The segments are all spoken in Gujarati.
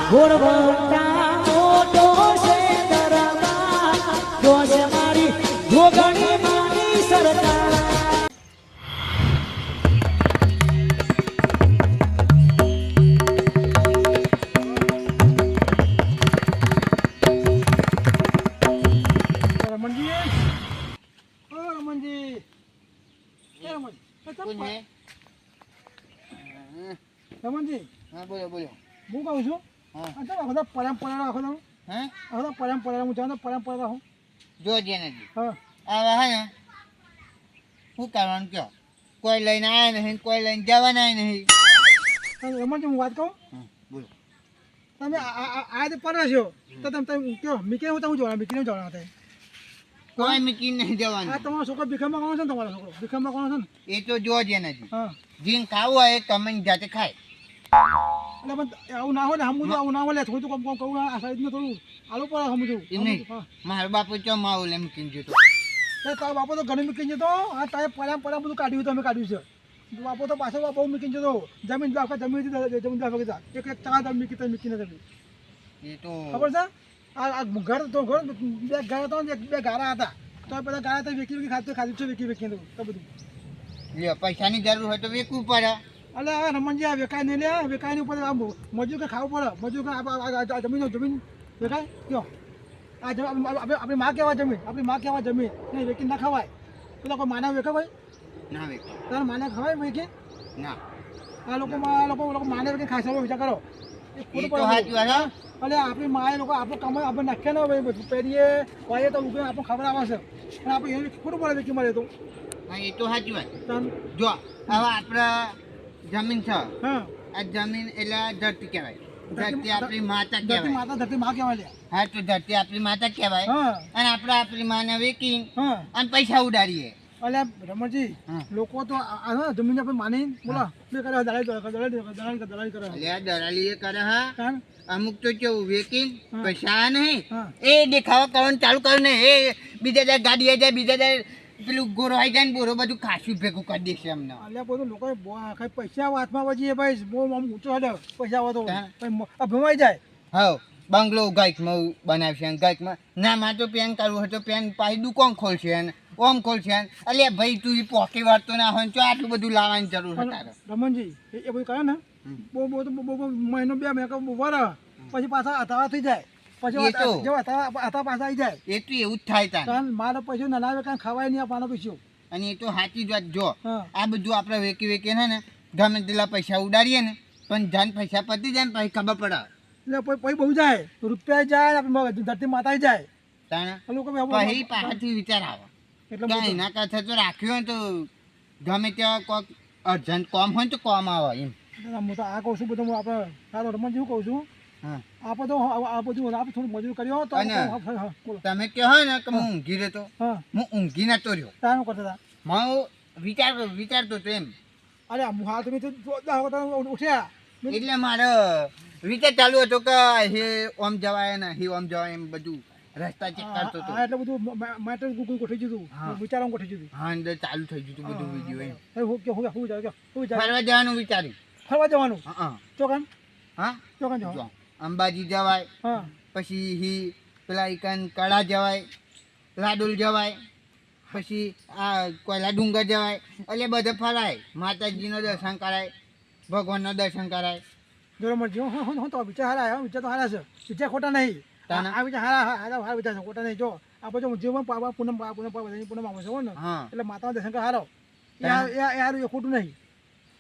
ઘોડવટા મોટો છે દરબાર જોશ મારી જોગણી માની સરકાર રમણજી હા બોલો બોલો હું કહું છું હા બધા પરંપરા રાખો તમે હા બધા પરંપરા હું જાણતો પરંપરા રાખો જોજે નથી હા આવા હે ને શું કરવાનું કયો કોઈ લઈને આવ્યા નહીં કોઈ લઈને જવાના નહીં રમણજી હું વાત કહું બોલો તમે આ તે પર છો તો તમે કયો મીકીને હું જવાના મીકીને જવાના હતા કોઈ મીકી નહીં જવાનું આ તમારો છોકરો ભીખમમાં કોણ છે ને તમારો છોકરો ભીખમમાં કોણ છે ને એ તો જોજે નથી હા જીન ખાવું હોય એ તમે જાતે ખાય એટલે પણ આવું ના હોય ને સમજું આવું ના હોય થોડું કામ કહું આ સાઈડનું થોડું આલું પડે સમજું એમ નહીં મારો બાપુ ચો માવું લે મૂકીને જતો તારો બાપો તો ઘણી મૂકીને જતો આ તારે પડ્યા બધું કાઢ્યું તમે કાઢ્યું છે બાપો તો પાછો બહુ મૂકીને જતો જમીન આખા જમીન જમીન એક એક ચણા તમે મૂકીને જમી એ તો ખબર છે આ ઘર તો ઘર બે ઘર હતા ને બે ગારા હતા તો બધા ગારા તો વેકી ખાધું છે વેકી તો બધું લ્યો પૈસાની જરૂર હોય તો વેચવું પડે અલે હવે રમણજી આ વેકાય નહીં લે વેકાયની ઉપર આ મજૂર કે ખાવું પડે મજૂર કે જમીન વેકાય કયો આ આપણી માં કહેવાય જમીન આપણી માં કહેવાય જમીન નહીં વેકી ના ખવાય પેલા કોઈ માનવ વેકા ભાઈ ના વેચો તારે માને ખવાય વેકી ના આ લોકો માને વેકી ખાય સારો વિચાર કરો એ તો સાચું હા અલે આપણી માએ લોકો આપણું કમાય આપણે નાખ્યા ના હોય બધું પહેરીએ વાઈએ તો ઉગે આપણને ખબર આવે છે પણ આપણે એને ખોટું પડે વેકી મળે તો હા એ તો સાચી વાત તાન જો હવે આપણે જમીન છે હા આ જમીન એટલે ધરતી કહેવાય ધરતી આપણી માતા ધરતી કહેવાય માતા ધરતી માં કહેવાય લે હા તો ધરતી આપણી માતા કહેવાય હા અને આપણે આપણી માને વેકી હા અને પૈસા ઉડાડીએ અલ્યા રમણજી હા. લોકો તો આ જમીન આપણે માની બોલો બે કરે દલાલી કરે એટલે આ દલાલી એ કરે હા કાન અમુક તો કેવું વેકી હા. પૈસા નહીં હા એ દેખાવા કરવાનું ચાલુ કરે ને એ બીજા જાય ગાડી આવી જાય બીજા જાય પેલું ગોરો આવી જાય ને બોરો બધું ખાસું ભેગું કરી દેશે અમને અલ્યા બધું લોકો કઈ પૈસા હાથમાં વજીએ ભાઈ બહુ આમ ઊંચો હડે પૈસા વધો હા. ભમાઈ જાય હા બંગલો ગાયકમાં બનાવશે અને ગાયકમાં ના માં તો પેન કરવું હોય તો પેન પાછી દુકાન ખોલશે ને ઓમ ખોલશે ને અલ્યા ભાઈ તું એ પોકી વાળતો ના હોય ને તો આટલું બધું લાવવાની જરૂર છે તારે રમણજી એ બધું કરે ને બહુ મહિનો બે મહિના વર પછી પાછા હતાવા થઈ જાય પછી એ તો. જેવા હતાવા પાછા આવી જાય એ તો એવું જ થાય તારે કારણ મારે પૈસા ના લાવે કારણ ખવાય નહીં આપવાનો પૈસો અને એ તો સાચી જ વાત જો હા આ બધું આપણે વેકી ને ગમે તેટલા પૈસા ઉડાડીએ ને પણ જાન પૈસા પતી જાય ને પછી ખબર પડે એટલે પછી બહુ જાય રૂપિયા જાય આપણે ધરતી માતા જાય તાણે આ લોકો પછી પાછળથી વિચાર આવે એટલે કે એના કરતા તો રાખ્યું હોય તો ગમે ત્યાં કોઈક અર્જન્ટ કોમ હોય ને તો કોમ આવે એમ હું તો આ કહું છું બધું હું આપણે સારો રમણ કહું છું હા આપણે તો આ બધું આપણે થોડું મજૂર કર્યો તો અને બોલો તમે કહો ને કે હું ઊંઘી રહેતો હા હું ઊંઘી નતો રહ્યો તારું કરતા હતા હું વિચારતો તો એમ અરે હું હાલ તમે તો ઉઠ્યા એટલે મારો વિચાર ચાલુ હતો કે હે ઓમ જવાય ને હે ઓમ જવાય એમ બધું રસ્તા ચેક કરતો હતો હા એટલે બધું મેટર ગોઠવી દીધું હા. વિચારવાનું ગોઠવી દીધું હા અંદર ચાલુ થઈ ગયું હતું બધું વિડીયો એમ હું જાય ફરવા જવાનું વિચાર્યું ફરવા જવાનું હા ચોકન હા ચોકન જો જવાનું અંબાજી જવાય હા પછી હી પેલા ઈકન કળા જવાય લાડુલ જવાય પછી આ કોયલા ડુંગર જવાય એટલે બધે ફરાય માતાજીનું દર્શન કરાય ભગવાનનું દર્શન કરાય બરોબર જો હું તો વિચાર હારા વિચાર તો હારા છે વિચાર ખોટા નહીં તાના? આ વિચાર હારા વિચાર છે ખોટા નહીં જો આ બધું જીવન પાવા પૂનમ પૂનમ આવે છે ને હા એટલે માતાના દર્શન કરે હારો તાના? એ ખોટું નહીં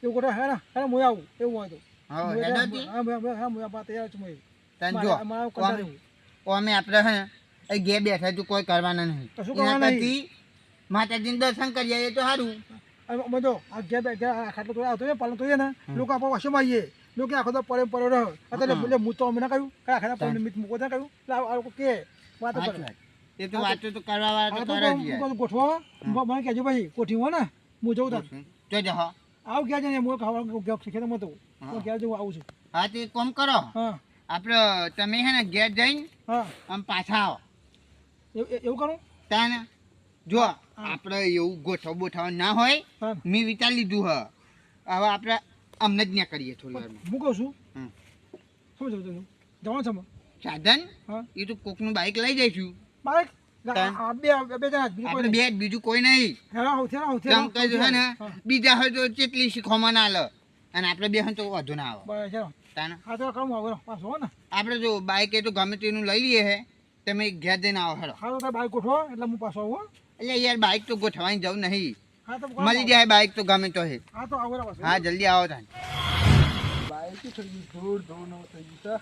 એવું ખોટું હારા હારા હું આવું એવું હોય તો હા હેડોતી તૈયાર છું તને જો અમે આપણે હે ને એ ઘેર બેઠા તું કોઈ કરવાના નહીં કશું એના કરવાના નહીં. કરતી માતાજીનું દર્શન કરી આવીએ તો સારું બધો આ ઘેર ખાટલો તો આવતો પાલન તો ને લોકો આપણે વશમાં આવીએ લોકો આખો તો પડે રહે અત્યારે હું તો અમે ના કહ્યું કયા ખાતા પડે મિત મૂકો ના કહ્યું એટલે આ લોકો કે વાત સાચી કરે વાત. એ તો વાતો તો કરવા વાળા તો આ કરે જ તો યાર. ગોઠવો મને કહેજો ભાઈ કોઠી હો ને હું જઉં તાર જો જા આવું ક્યાં છે ને હું ખાવાનું ખેતરમાં તો હું ક્યારે જવું આવું છું હા તે કોમ કરો હા આપણે તમે હે ને ઘેર જઈને હા આમ પાછા આવો એવું કરું તાને જો આપણે એવું બોઠાવ ના હોય હા મેં વિચાર લીધું હ હવે આપણે અમને જ ત્યાં કરીએ થોડી વારમાં હું કહું છું હમ. શું જવું તું જવાનું છે સાધન હા એ તો કોકનું બાઇક લઈ જઈશું બાઈક તાન. બે જણા બીજું કોઈ આપણે નહીં. બીજું કોઈ નહીં હેરો હોથે કેમ કે જો હે ને હા. બીજા હોય તો કેટલી શીખવામાં ના લે અને આપણે બે હોય તો વધુ ના આવે બસ હેરો તાને હા તો કરું આવો પાછો હો ને આપણે જો બાઇક એ તો ગમે તેનું લઈ લઈએ હે તમે ઘેર જઈને આવો હેડો હા તો તાર બાઈક ગોઠવો એટલે હું પાછો આવું હો. એટલે યાર બાઇક તો ગોઠવાની જવું નહીં હા તો મળી જાય બાઇક તો ગમે તો હે હા તો આવો પાછો હા જલ્દી આવો તાન બાઈક થઈ ગયું ધૂળ ધૂળ ન થઈ ગયું છે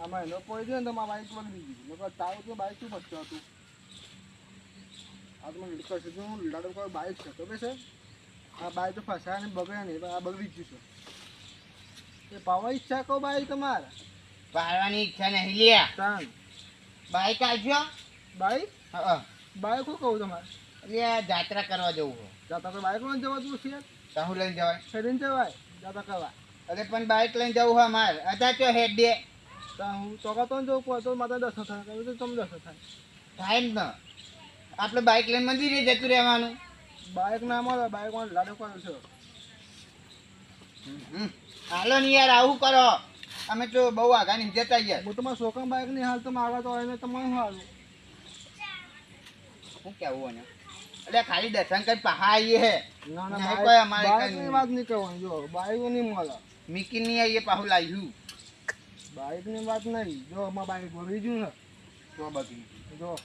આમાં એનો પડી ગયો ને તો મારા બાઈક બગડી ગયું નકર તારું તો બાઈક શું બચ્યું હતું આ તો મને લીધો છે જો હું લીડાડો કોઈ બાઈક છે તો છે આ બાઈક તો ફસાયા ને બગડે નહીં આ બગડી જ ગયું છે એ પાવા ઈચ્છા કહો બાઈક તમારે પાડવાની ઈચ્છા નહીં લ્યા તાન બાઇક આવજો બાઈક હા બાઈક શું કહું તમારે એટલે જાત્રા કરવા જવું હોય જાતા તો બાઈક લઈને જવા છે તો હું લઈને જવાય શરીર જવાય જાતા કરવા અરે પણ બાઇક લઈને જવું હોય મારે અત્યારે તો હેડ દે ત્યાં હું ચોકાતો ને જવું પડે તો માતા દર્શન થાય કહ્યું તો તમે દર્શન થાય થાય જ ન આપણે બાઇક લઈને મંદિરે જતું રહેવાનું બાઈક ના મળે બાઈક માં લાડો કર્યો છે હાલો ને યાર આવું કરો અમે તો બહુ આગા નહીં જતા યાર હું તમારા છોકરા બાઈક ની હાલ તમે આગળ તો એને તમારે શું હાલું શું કેવું અને એટલે ખાલી દર્શન કરી પહા આવીએ હે ના નહીં ના કોઈ અમારે બાઈક કઈ ની વાત નહીં કરવાની જો બાઈક નહીં મળે મીકી નહીં આવીએ પાહું લાવ્યું બાઈક ની વાત નહીં જો અમારા બાઈક બગડી ગયું ને તો બગડી જો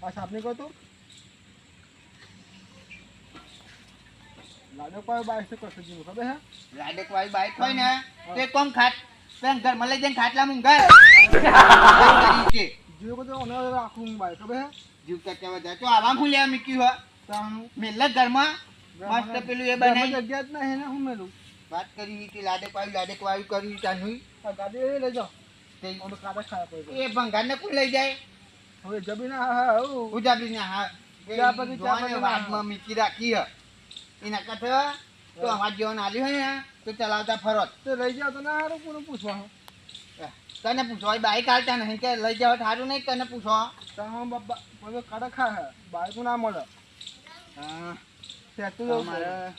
આ સાપની કહો તો લાડો કોઈ બાઈક છે કશું જીવું ખબર હે રાડેક વાળી બાઇક હોય ને તે કોમ ખાટ પેન ઘરમાં લઈ જઈને ખાટલા મૂંઘાર છે જીવ બધું ઓને રાખું બાઈક ખબર હે જીવ કરતા વધારે તો આવા હું લેવા મીક્યું હોય તાનું મેલે ઘરમાં મસ્ત પેલું એ બનાવી જગ્યા જ નહીં ને હું મેલું વાત કરી કે લાડેક વાળી કરી તાનું આ ગાડી એ લઈ જાઓ તે ઓનો કાકા ખાયા પડે એ ભંગારને કોણ લઈ જાય હવે જમીન હા ઉજાબરીને હા ચા પછી જોવાને વાતમાં મીકી રાખી હે એના કરતા તો અમાર જેવાનું આલ્યું હોય ને તો ચલાવતા ફરત તો લઈ જાઓ તો ના હારું કોને પૂછવા તને પૂછો બાઈક હાલતા નહીં કે લઈ જાવ સારું નહીં તને પૂછો તારા બાપા બધો કાઢા ખા હે બાઈક ના મળે ત્યાં તું મારે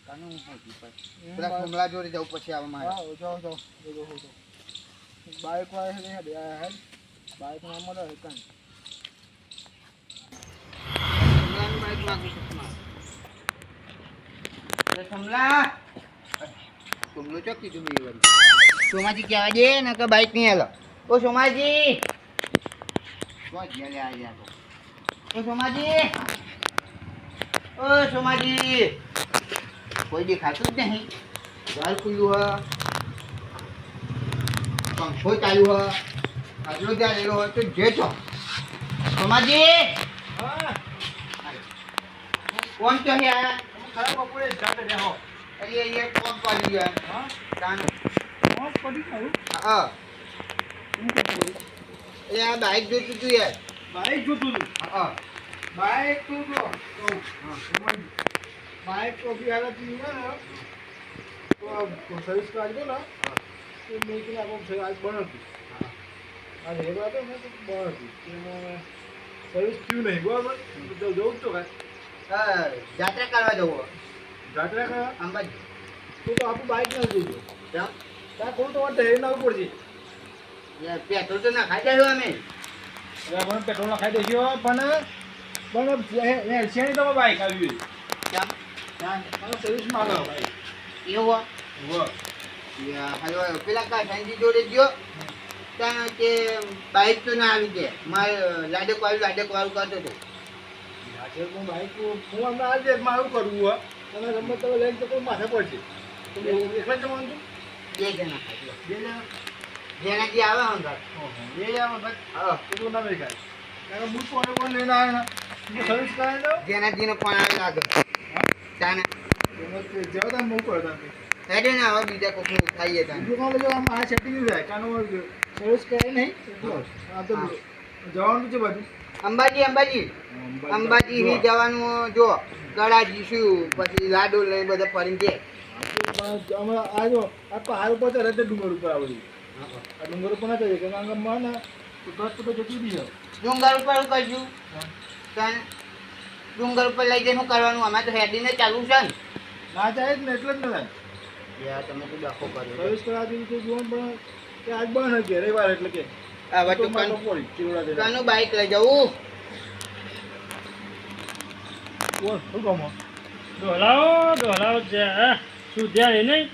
કાનું પહોંચી પછી પેલા કુમલા જોડે જવું પછી આવે મારે હા જાઓ બાઈક વાળા હે હે બાઈક ના મળે કાંઈ કુમલાનું બાઈક માગું છું મારે કુમલા કુમલો ચો કીધું બે વાર સોમાજી કહેવા દે ને કે બાઈક નહીં હાલો ઓ સોમાજી ઓ સોમાજી ઓ સોમાજી કોઈ દેખાતું જ નહીં ઘર ખુલ્લું હ પંખો ચાલુ હ આગલો ત્યાં રહેલો હોય તો જે છો સોમાજી કોણ છો યાર ખરાબ બપોરે જાતે રહો અરે યાર કોણ પડી ગયા હા કાન કોણ પડી ગયું હા એ આ બાઈક જોઈતું તું યાર બાઈક જોતું હતું હા બાઈક તું જો બાઈક તો બી હાલત નહીં ને તો સર્વિસ કાઢ દો ને તો મેં કીધું આપણે આજ બંધ હતું આજ હેલો હતો ને તો બંધ હતું એમાં સર્વિસ થયું નહીં બરાબર તો જવું જ તો કાંઈ જાત્રા કરવા જવું જાત્રા કરવા અંબાજી તું તો આપણું બાઈક નથી જોઈતું કેમ ત્યાં કોણ તો ઢેરી નાખવું પડશે યાર પેટ્રોલ તો ના ખાઈ જાય અમે મને પેટ્રોલ ખાઈ દેજો પણ શેની તો બાઈક આવી કેમ મને સર્વિસ માંગો બાઈક એવું હાલો પેલા કા સાંજી જોડે ગયો ત્યાં કે બાઈક તો ના આવી જાય મારે લાડક વાળું કરતો હતો આજે હું બાઈક હું હમણાં આજે મારું કરવું હોય તમે ગમે તમે લઈને તો કોઈ માથે પડશે તો એકલા જ જવાનું હતું બે જણા ખાઈ બે જણા જેનાથી આવે અંદર બે જણા બસ હા એટલું ના મેં કાંઈ કારણ કે હું કોને લઈને આવ્યો ને સર્વિસ કરાવી દો જેનાથીનો પણ આવે લાગે તાને જવા તમે મૂકો તમે હેડે ને હવે બીજા કોકનું ખાઈએ તાને બીજું કામ લેજો આમ આ સેટિંગ નહીં થાય કારણ સર્વિસ કરાવી નહીં આ તો જવાનું છે બધું અંબાજી થી જવાનું જો ગળાજી શું પછી લાડુ લઈ બધા ફરીને છે હમણાં આ જો આ પહાડ ઉપર ચડે તે ડુંગર ઉપર આવેલી આ ડુંગર ઉપર ના ચડીએ કારણ કે માં ને બસ તો જતી રહી ડુંગર ઉપર શું કરશું તાને ડુંગર ઉપર લઈ જઈને શું કરવાનું અમે તો હેડીને ચાલુ છે ને ના જાય જ ને એટલે જ ને યાર તમે તો ડખો કર્યો સર્વિસ કરાવી દીધી તો જોવાનું પણ કે આજ બંધ હશે રવિવાર એટલે કે હવે તો તું મારે બપોરે ચીરોડા જઈને. કનું બાઈક લઈ જવું બોલ શું કામ હો? ડોલાવો છે હા શું ધ્યાન નહીં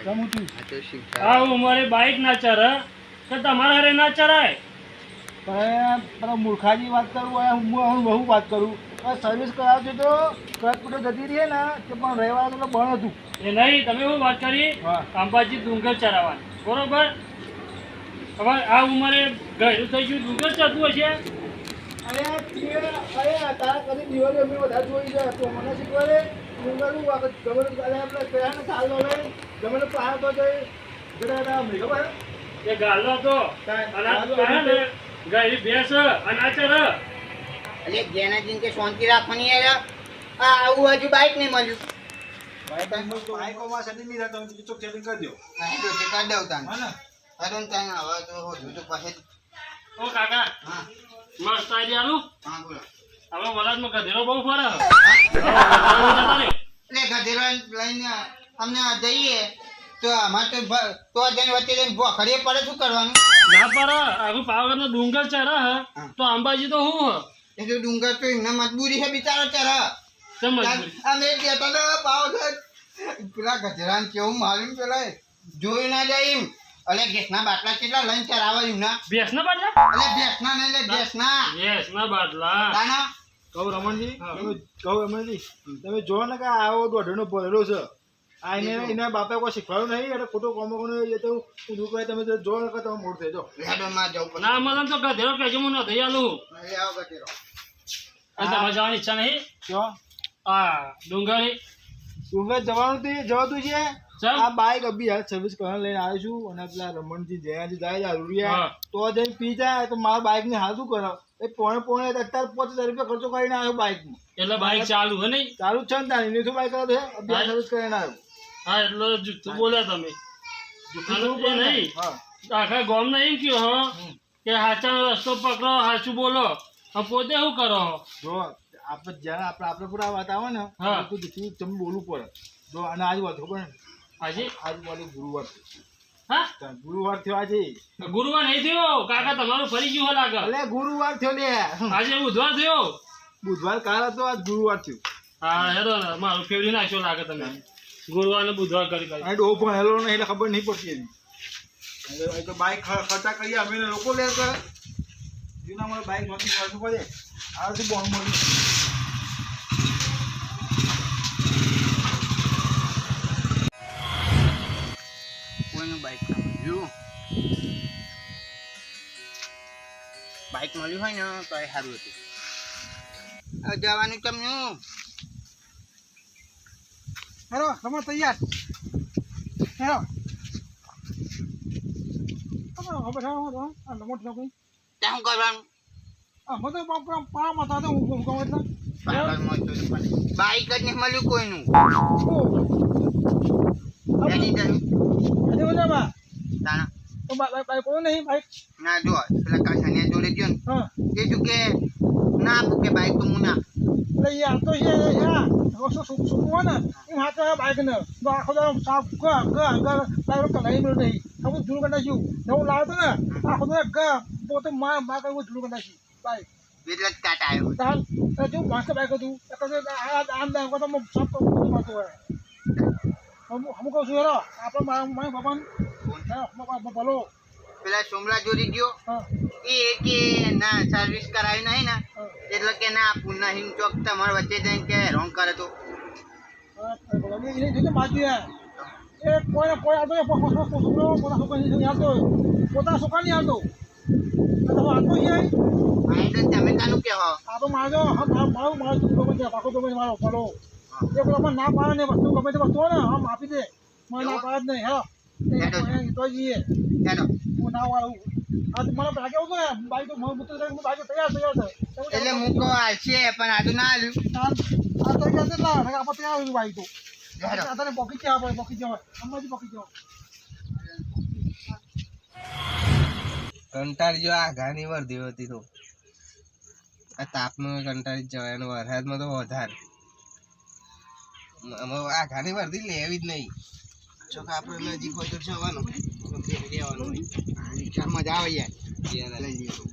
કામ હતું આ તો શીખ આ ઉંમરે બાઈક ના ચરે તો તમારા હારે ના ચરાય પણ પેલા મૂર્ખાની વાત કરું હોય હું બહુ વાત કરું સર્વિસ કરાવજો તો કટકુટો જતી રહીએ ને કે પણ રહેવા તો બંધ હતું. એ નહીં તમે શું વાત કરી હા. અંબાજી ડુંગર ચરાવવાની બરોબર હવે આ ઉંમરે ગયું થઈ ગયું ડુંગર ચડતું હશે અરે તારા કદી દિવાળી અમે વધારે જોઈ જાય તો મને શીખવાડે ડુંગરું ગમે આપણે પહેલા ને ચાલ લો ગમે તે પહાડ તો જઈ જરા અમને ખબર એ ગાલો તો અનાજ પાડે ને ગઈ ભેંસ અનાજ ચરે એટલે જેના જીન કે શાંતિ રાખવાની યાર આ આવું હજુ બાઈક નહીં મળ્યું બાઈકોમાં સેટિંગ નહીં થતો ચોક સેટિંગ કરી દો હા ડોસે કાઢ દઉં તાન હા ને અરુણ તાન હવે તો હજુ તો પાસે ઓ કાકા હા મસ્ત આઈડિયા આલું હા બોલો હવે વલાદમાં ગધેડો બહુ ફરે એટલે ગધેડો લઈને અમને જઈએ તો અમારે તો જઈને વચ્ચે જઈને ભોખડીએ પડે શું કરવાનું ના પર આખું પાવાગઢ નો ડુંગર ચરે હે તો અંબાજી તો હું એ તો ડુંગર તો એમને મજબૂરી છે બિચારો ચરા હે મજબૂરી અમે કહેતા તો પાવાગઢ પેલા ગધેડાને કેવું માલુમ પેલા જોઈ ના જાય એમ અલે ગેસના બાટલા કેટલા લઈને ચરાવે એમના ભેંસ ના બાટલા અલે ભેંસના નહીં લે ભેંસના ભેંસ ના બાટલા તાના કહું રમણજી હા. કહું રમણજી તમે જો ને કે આવો દોઢનો ભરેલો છે આ એના બાપે કોઈ શીખવાડું નહીં એટલે ખોટો કોમો એ તો હું દુઃખ તમે જો ને કે તમે મોડ થઈ જાઓ લેડોમાં જવું પડે ના મને તો ગધેડો કહેજો હું નથી આલું લે આવો ગધેડો અને તમારે જવાની ઈચ્છા નહીં જો આ ડુંગરી ડુંગર જવાતું છે ચાલ આ બાઈક અભી હાલ સર્વિસ કરવા લઈને આવ્યો છું અને પેલા રમણજી જયાજી જાય રૂડિયા હા. તો જઈને પી જાય તો મારા બાઈક ને હાલ શું કરો એ પોણે અત્યારે 50,000 રૂપિયા ખર્ચો કરીને આવ્યો બાઈકમાં એટલે બાઈક ચાલુ હે નહીં ચાલુ જ છે ને તારી શું બાઈક કરો છે અભી હા. સર્વિસ કરીને આવ્યો હા એટલે જુઠ્ઠું બોલ્યા તમે જુઠ્ઠું એ નહીં હા આખા ગામ ને એમ કયો હો કે હાચા રસ્તો પકડો હાચું બોલો હવે પોતે શું કરો જો આપણે જ્યારે આપણે પૂરા વાત આવે ને હા. તો જુઠ્ઠું તમે બોલવું પડે જો અને આજ વાત ખબર ને આજે આજ બોલે ગુરુવાર હા ગુરુવાર થયો આજે ગુરુવાર નહીં થયો કાકા તમારું ફરી ગયું હો લાગે એટલે ગુરુવાર થયો લે આજે બુધવાર થયો બુધવાર કાલ હતો આજ ગુરુવાર થયો હા હેરો મારું ફેવરી નાખ્યો લાગે તમે ગુરુવાર ને બુધવાર કરી અને ડો પણ હેલો નહીં એટલે ખબર નહીં પડતી એની એટલે તો બાઈક ખર્ચા કરીએ અમે ને લોકો લે કરે જૂના મને બાઈક નહોતી મળતું પડે આ શું બોન મળ્યું કોઈનું બાઈક ના મળ્યું બાઈક મળ્યું હોય ને તો એ સારું હતું હવે જવાનું કેમનું હેરો તમે તૈયાર હેરો તમે ખબર છે આ નમોટ નો કોઈ ત્યાં શું કરવાનું આ મતો પારા માતા તો હું કહું એટલે પાગલમાં તો પડે. બાઈક જ નહીં મળ્યું કોઈનું એની જરૂર અરે ઓલા બા તાણા તો બાઈક કોઈ નહીં બાઈક ના જો પેલા કાછાનિયા જોડે ગયો ને હા એ શું કે ના આપું કે બાઈક તો હું ના એટલે યાર તો છે યાર સુકવા ને હું હાથ બાઈક ને તો આખો દાડો સાફ બાઈક કલાઈ મળ્યું નહીં હું જૂનું કરી નાખ્યું નવું લાવતો ને આખો દાડો પોતે માં કરવું જૂનું કરી નાખ્યું બાઈક એટલે જ કાટ આવ્યો તાલ જો માસ્ટર બાઈક હતું આમ દામ કરતો સાફ કરવું મારતો હોય હું કહું છું યાર આપણે મારા બાપાને ભલો પેલા સોમલા જોડે ગયો હા એ કે ના સર્વિસ કરાવી નહીં ને એટલે કે ના આપું નહીં ચોક તમારા વચ્ચે જઈને કે રોંગ કરે તો પોતાના છોકરા નહીં આવતો આવતો છે અહીં તો તમે કાનું કે હો આ તો મારો પાકો ગમે મારો ફલો એ કોઈ ના પાડે ને વસ્તુ ગમે તે વસ્તુ હોય ને આમ આપી દે મને ના પાડે જ નહીં તો જઈએ ચાલો હું ના વાળું આ મને ભાગે આવતો ને બાઈક તો બાઈક તૈયાર છે એટલે મૂકો આવશે પણ આજુ ના આવ્યું આ તો કે ના આપણે તૈયાર આવ્યું બાઈક તો હેડો. અત્યારે પોકી જવા પડે પોકી જવા અંબાજી પોકી જવા કંટાળી જો આ ઘાની વર્ધી હતી તો આ તાપમાં કંટાળી જ જવાય અને વરસાદમાં તો વધારે આ ઘાની વર્ધી લેવી જ નહીં જો કે આપણે નજીક હોય તો જવાનું લેવાનું હોય. આ રિક્ષા મજા આવે યાર યાર, લઈ લ્યો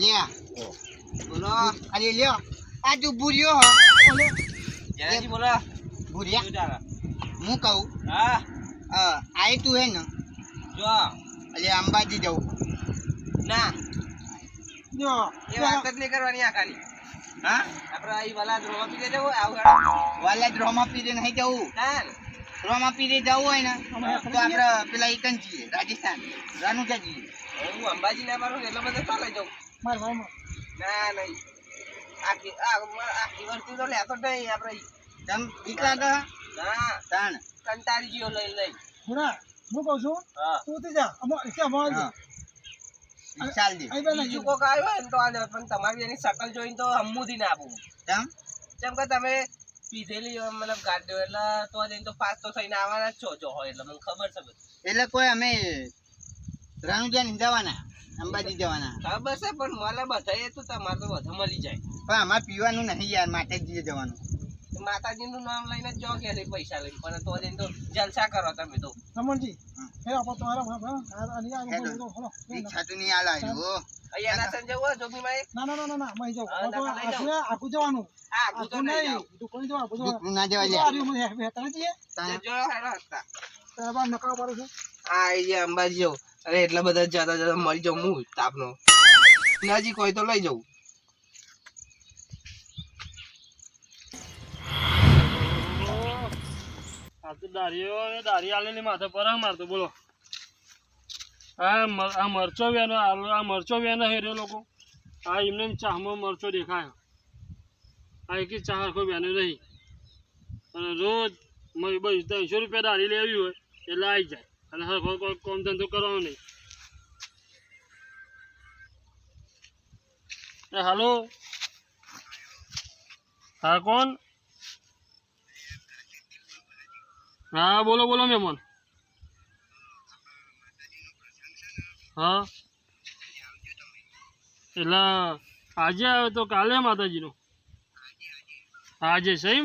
લ્યા બોલો અરે લ્યો આ તું ભૂર્યો હો જયરાજજી બોલો. ભૂર્યા શું ચાલે? હું કહું હા, આય તું હે ને જો અલે અંબાજી જવું ના જો એ વાત જ નહીં કરવાની આ ખાલી. હા, આપણે અહીં વાલા ધ્રોવા પીને જવું આવું હેડો. વાલા જ રોમા પીરે નહીં જવું ના રોમા પીરે જવું હોય ને તો આપણે પેલા એકન છીએ રાજસ્થાન રાનુજા છીએ હું અંબાજી ના મારું એટલે બધે ચાલે જાઉં. માર ભાઈ ના નહીં આખી વસ્તુ તો લેતો જ નહીં આપણે. તમ બીક લાગે ના તાણ કંટાળી ગયો લઈ લઈ. હુના હું કહું છું હા, તું તે જા અમાર હા. ચાલ દે અહીં બેન બીજું કોક આવ્યો હોય ને તો આ લે, પણ તમારી એની શકલ જોઈને તો હમ્મુથી ના આપું. તમ જેમ કે તમે પીધેલી હોય, મતલબ ગાડ્યો એટલે તો જઈને તો પાસ તો થઈને આવવાના જ છો હોય એટલે મને ખબર છે બધું. એટલે કોઈ અમે રાનુજા ને જવાના અંબાજી જવાના ખબર છે પણ મને બધા તો તમારે તો બધા મળી જાય. પણ અમારે પીવાનું નહીં યાર માતાજીએ જવાનું માતાજીનું નામ લઈને જ જો કે પૈસા લઈને, પણ તો જઈને તો જલસા કરો તમે તો. રમણજી હે આપો તો ઈચ્છા તો નહીં આલા જો અહીંયા ના સંજય હોય જોબીમાં ના મહી જાવ હા, ના, લઈ જાઓ. આખું જવાનું આ આખું તો નહીં જાઓ. તું કોઈ જવા બધું દુખવું ના જવા લે હેતા છીએ તાણ. જો હેડો હસતા. તારા નકાવ પાડું છું આ અહીંયા અંબાજી જાઉં. અરે એટલા બધા જતા જતા મરી જાઉં હું તાપનો. નજીક હોય તો લઈ જાઉં. આ તો દારી આલેલી માથે પર મારતો બોલો. આ મરચો વેનો આ મરચો વેનો હેર્યો લોકો. આ એમને ચાહમાં મરચો દેખાયો. આ એક ચાહ હરખો વેનો નહીં. અને રોજ 300 રૂપિયા દારી લેવી હોય એટલે આવી જાય. અને હરખો કોઈ કામ ધંધો કરવાનો નહીં. હાલો, હા કોણ? હા બોલો બોલો મહેમાન. હા એટલે આજે આવે તો કાલે માતાજીનો આજે સહી.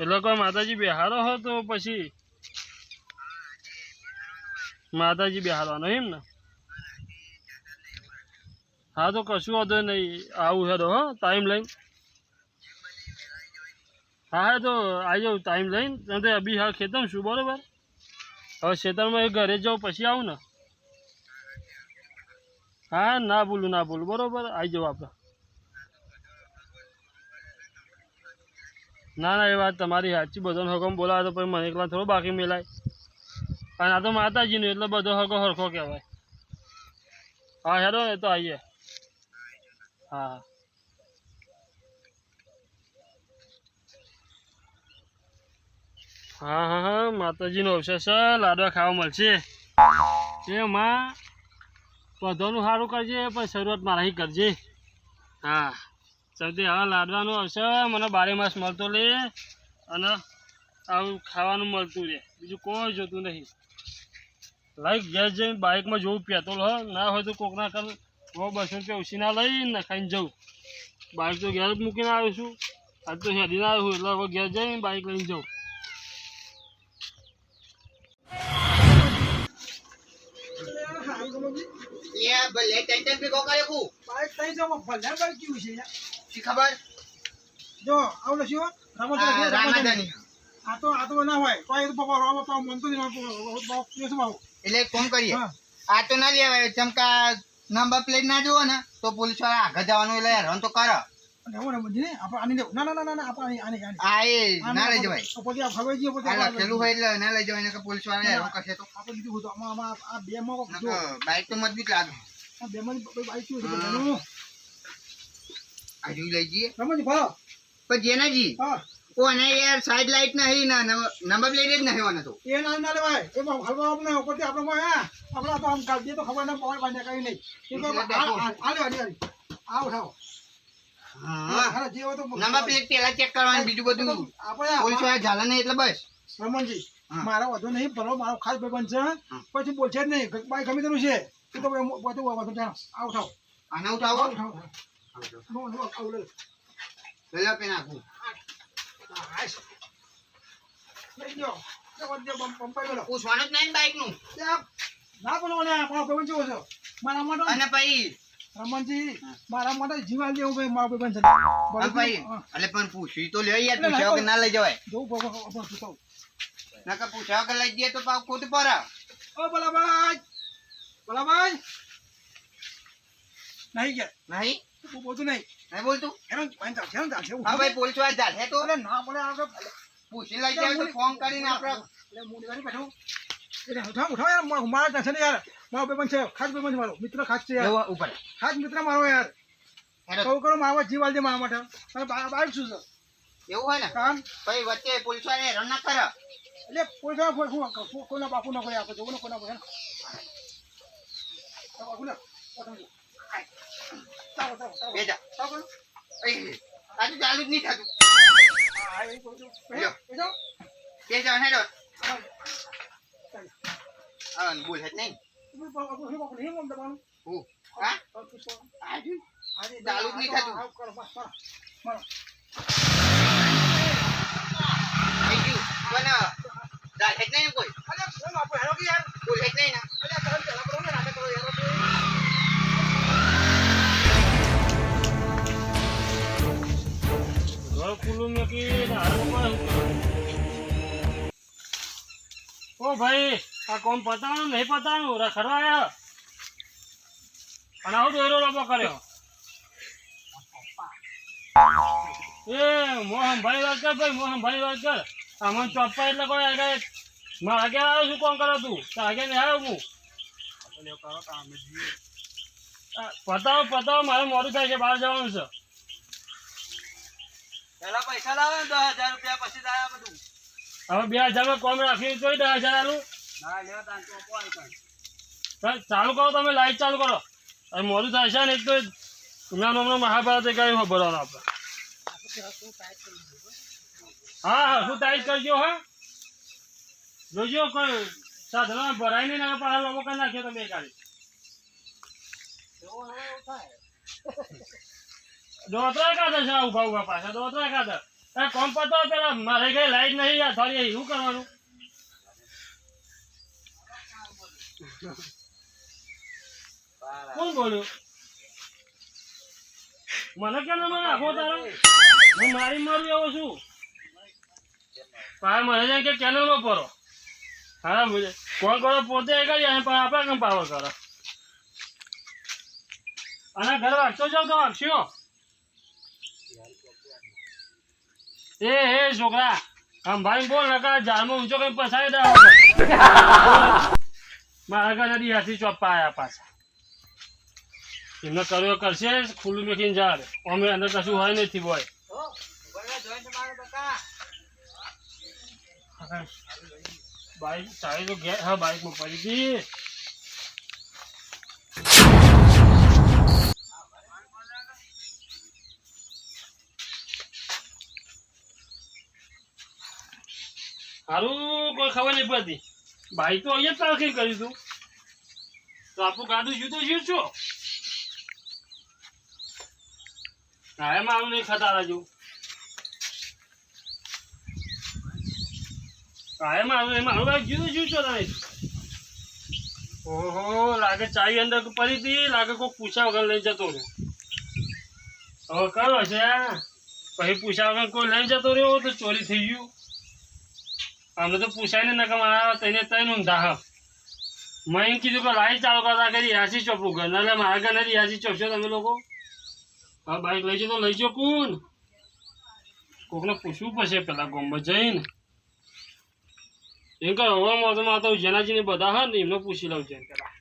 એટલે કોઈ માતાજી બેહારો હોય તો પછી માતાજી બેહારવાનો એમ ને? હા તો કશું વાંધો નહીં, આવું હેડો હો ટાઈમ લઈને. હા તો આવી જાઉં ટાઈમ લઈને. તમે તો અભી હા ખેતરમાં છું બરાબર. હવે ખેતરમાં ઘરે જાઉં પછી આવું ને. હા ના ભૂલું બરાબર. આવી જાઉં આપણે. ના એ વાત તમારી સાચી. બધાનો હકમ બોલાવે તો પછી મને એકલા થોડો બાકી મેલાય. અને આ તો માતાજીનું એટલે બધો હકો હરખો કહેવાય. હા હેડો એ તો આવીએ. હા હા માતાજીનો અવસર છે. લાડવા ખાવા મળશે. એમાં બધાનું સારું કરજે પણ શરૂઆત મારાથી કરજે. હા સૌથી હવે લાડવાનું અવસર મને 12 માસ મળતો લે અને આવું ખાવાનું મળતું રહે. બીજું કોઈ જોતું નહીં. લાઈક ઘેર જઈને બાઇકમાં જોવું પેટ્રોલ હોય ના હોય તો કોકના કર 200 રૂપિયા ઉછીના લઈને ખાઈને જવું. બાઇક તો ઘેર જ મૂકીને આવ્યો છું. આજ તો હેડીને આવ્યો છું એટલે હવે ઘેર જઈને બાઇક લઈને જાઉં. લે ભલે ટેન્શન પે કોકારે કુ બાઈક તઈ જાવ ભલે બાઈક કેવું છે યાર શી ખબર જો આવલો છો રામાદાની આ તો ના હોય કોઈ તો બાબા રામા પાવ મન તો બાપ કેસ બાવ એટલે કોમ કરીએ હા આ તો ના લેવાય ચમકા નંબર પ્લેટ ના જોવો ને તો પોલીસ વાળા આગળ જવાનું એટલે હેરાન તો કરે. અને હું સમજી ને આપણે આની લેવું ના આપણે આની આ એ ના લઈ જવાય. પછી આ ખબર જઈએ પછી આ લખેલું હોય એટલે ના લઈ જવાય ને કે પોલીસ વાળા હેરાન કરશે તો આપણે બીજું બધું આમાં આ બે માં જો બાઈક તો મજબૂત લાગે. આ બે માં બાઈક કેવું છે બધાનું આજુ લઈ જઈએ સમજી ભરો પણ જેનાજી હા ઓને યાર સાઈડ લાઈટ નહીં ના નંબર પ્લેટ જ નહીં ઓને તો એ ના લેવાય એ હલવા આપણે ઉપરથી આપણે માં આપણે તો આમ કાઢ દે તો ખબર ના પડે બાંધે કઈ નહીં એ તો આલે આવ થાવ હા હા જે હોય તો નંબર પ્લેટ પેલા ચેક કરવાનું બીજું બધું આપણે પોલીસ વાળા ઝાલા નહીં એટલે બસ. રમણજી મારો વધુ નહીં ભલો મારો ખાસ ભાઈબંધ છે પછી બોલશે જ નહીં બાઈક ગમે તેનું છે એ તો બધું જાણો આવ થાવ આને ઉઠાવો આવ થાવ આવ લે પેલા પે નાખું લઈ જાઓ પંપાઈ બોલો પૂછવાનું જ નહીં બાઈક નું. ના બોલો ને મારો ભાઈ જેવો છે મારા માટે અને પછી રમણજી મારા માટે જીવાલ જેવું ભાઈ મારો ભાઈ છે અને પછી એટલે પણ પૂછ્યું તો લે યાર, પૂછ્યા વગર ના લઈ જવાય. જોઉં પૂછાવું નકર પૂછ્યા વગર લઈ જઈએ તો પાછું ખોટું પડે. ઓ ભલાભાઈ નહીં ગયા નહીં બોલતું નહીં નહીં બોલતું. હેરાન ચાલશે હા ભાઈ પોલીસ વાળા ચાલે તો અરે ના બોલે આપણે પૂછી લઈ જાય તો ફોન કરીને આપણે એટલે મૂડી કરી બેઠું એટલે ઉઠાવ યાર મારા ટેન્શન યાર મારો ભાઈ છે ખાસ ભાઈ છે મારો મિત્ર ખાસ છે યાર એવું ઉપર ખાસ મિત્ર મારો યાર હેડો. કહું કરો મારા જીવાલ દે મારા માટે અને બાઈક શું છે એવું હોય ને કામ ભાઈ વચ્ચે પોલીસ વાળા હેરાન ના કરે. એટલે કોઈના બાપુ ના કોઈ આપણે જોવું કોના કોઈ બાપુ ના બેજા આજુ ચાલુ જ નહીં થતું. બેજા હેડો. હા બોલ જ નહીં. હું હા આજુ ચાલુ જ નહીં થતું. થઈ ગયું પણ ચાલે જ નહીં કોઈ બોલ જ નહીં ને. ઘર ખુલ્લું મૂકી હારું ઓ ભાઈ આ કોમ પતાવવાનું નહીં પતાવવાનું રખડવા આવ્યા અને આવું દોરો લોબો કર્યો એ મોહનભાઈ વાત કર ભાઈ મોહનભાઈ વાત કર આમાં ચોપ્પા એટલે કોઈ આગળ મારા આગળ આવ્યો શું કોણ કરો તું તો આગળ નહીં આવ્યો હું પતાવો મારે મોડું થાય છે બહાર જવાનું છે પેલા પૈસા લાવો ને 10,000 રૂપિયા પછી થાય આ બધું. હવે 2,000 કોમ રાખી તોય 10,000 આલું ના લેવા તાન તો કોઈ કઈ. ચાલુ કરો તમે લાઈટ ચાલુ કરો હવે મોડું થાય છે ને એક તો હમણાં મહાભારત કઈ ખબર આપણે હા શું ટાઈટ કરજો હા જોજો કોઈ સાધનો ભરાય નહીં ને પાછા લોકો કરી નાખ્યો તમે ગાડી દોતરા કાઢે છે ઉભા ઉભા પાછા દોતરા કાઢે કોમ પતો પેલા મારે કઈ લાઈટ નહીં યાર થોડી એવું કરવાનું કોણ બોલ્યું મને કેમ મને આખો તારો હું મારી મારું એવો છું પાછા મને જેમ કે કેનલમાં પડો હા કોણ કરો પોતે કરી અને આપણે કેમ પાવર કરો અને ઘર વાગશો જાવ તો વાગશો એ હે છોકરા અંભાઈ બોલ નકા ઝાડમાં ઊંચો કઈ પસાડી દે મારા ઘર રિયાથી ચોપ્પા આવ્યા પાછા એમને કર્યો કરશે ખુલ્લું મેકીને ઝાડ અમે અંદર કશું હોય નથી બોય બાઈક ચાવી તો ગયા હા બાઈકમાં પડી હતી સારું કોઈ ખબર નહીં પડતી બાઈક તો અહીંયા પાર્કિંગ કર્યું હતું તો આપણું ગાડું જુદું જીવ છો હા મારું નહીં ખતારા જેવું હા મારું બાઈક જુદું જીવ છો તમે ઓહો લાગે ચાવી અંદર પડી હતી લાગે કોઈ પૂછા વગર લઈ જતો રહ્યો હવે કરો છે પછી પૂછા વગર કોઈ લઈ જતો રહ્યો તો ચોરી થઈ ગયું અમને તો પૂછાય ને નકા મારા તઈને તઈને ઊંધા મેં એમ કીધું કે લાઈટ ચાલુ કરતા કરી યાસી ચોપડું ઘર એટલે મારા ઘર નથી યાસી ચોપશો તમે લોકો હા બાઈક લઈ જાઓ તો લઈ જાઓ કોણ કોકને પૂછવું પડશે પેલા ગામમાં જઈને એમ કે હવે મોતમાં તો જેનાજીને બધા હા ને એમને પૂછી લઉં છે પેલા